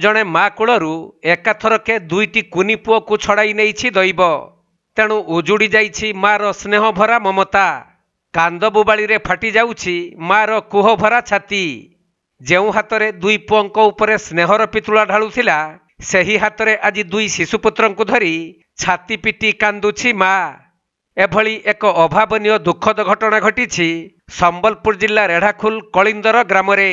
जड़े माँ कूलू एकाथरके दुईटी कुनी पुओ को छड़ाई नहीं दैव तेणु उजुड़ी जाइछि मार स्नेह भरा ममता कांद बुबाड़ी रे फाटी जाउछि मार कुह भरा छाती जेउ हातरे दुई पुओंक उपरे स्नेहर पितुला ढालुथिला सेही हातरे आज दुई शिशुपुत्रंकु धरी छाती पिटी कांदुछि माँ। एभली एक अभावनीय दुखद घटना घटी संबलपुर जिला रेढ़ाखुल कलिंदर ग्राम रे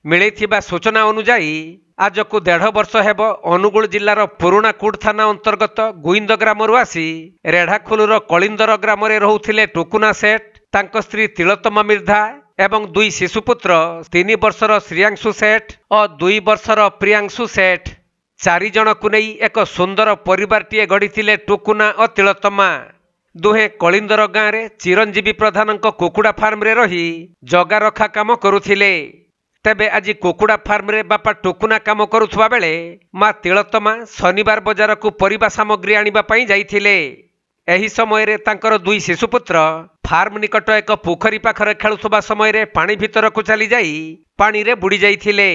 मिलिथिबा सूचना अनुजाई आज को 1.5 वर्ष हेब अनुगुल जिलार पुराणाकूट थाना अंतर्गत गुइंद ग्राम आसी रेढ़ाखुलर कलिंदर ग्राम रे रहुथिले टुकुना सेठ तांको स्त्री तिलोत्तमा मिर्धा एवं दुई शिशुपुत्र 3 वर्षर श्रियांशु सेठ और 2 वर्षर प्रियांशु सेठ 4 जन को नहीं एक सुंदर परिवारटीए गढ़ी टुकुना और तिलोत्तमा दुहे कलिंदर गाँव में चिरंजीवी प्रधान कुकुड़ा फार्म रे रही जगा रखा काम करुथिले। तेबे आज कुकुड़ा फार्म रे बापा टुकुना काम करुथुबा बेले माँ तिलोत्तमा शनिवार बजार को परिबा सामग्री आनिबा पई जाइथिले। एही समय रे तांकर दुई शिशुपुत्र फार्म निकट एक पोखरी पाखरे खेलुथुबा समय रे पानी भितर को चली जाई पानी रे बुड़ी जाइथिले।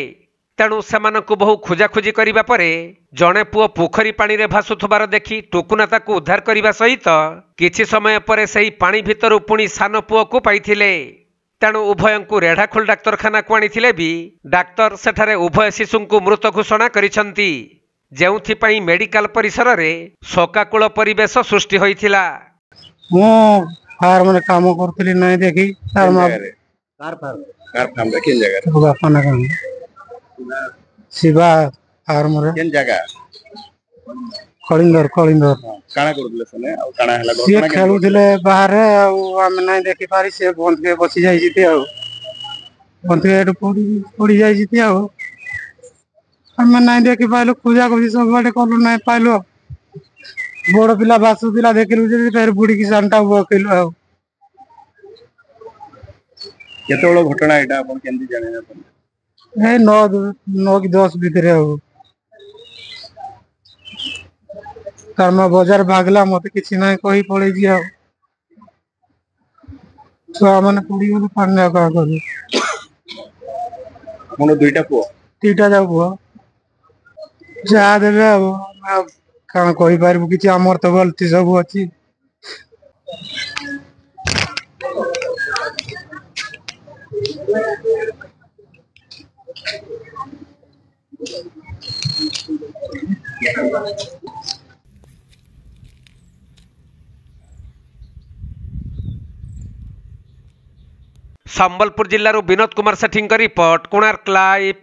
तेणु सेमानकु बहु खोजाखोजी करिबा परे जणे पुओ पोखरी पानी रे भासुथुबार देखि टुकुना ताकु उद्धार करिबा सहित किछि समय परे सेही पानी भितरु पुणी सान पुओ को पाइथिले। तेणु उभयंकु रेढ़ाखोल डाक्तरखाना को आनिथिले भी डाक्तर सेठारे उभय शिशुंकु मृत घोषणा करिसंती जेउथिपाई मेडिकल परिसर रे शोकाकुल परिवेश सृष्टि होइथिला। मो फार्म रे काम करथली नै देखि फार्म कार फार्म रे केन जगह रे बापा ना काम शिवा फार्म रे केन जगह कलिंदर काना करथले सने आ काना हला घटना के खेलुथिले बाहर आ हम नै देखि पारी से बंद के बसी जाई जिते आ बंद के एड पड़ी जाई जिते आ हम नै देखि पाइलो खोजा खोजी सब बाटे करलु नै पाइलो बड़ पिला बासु पिला देखिलु जे फेर बुड़ी की सांटा हुआ कइलो आ केतोलो घटना एटा अपन केंदी जाने अपन ए 9 की 10 भीतर आ कर्म बाजार भागला मत किसी ना कही पड़े जी आ छुआ माने पुड़ी गले पानी का करू मोनो दुईटा पुओ तीटा जाऊ पुओ जा देबे आ काना कहि पारबु किछि हमर तो गलती सब अछि। संबलपुर जिल्लारू विनोद कुमार सेठी रिपोर्ट कोणार्क लाइव।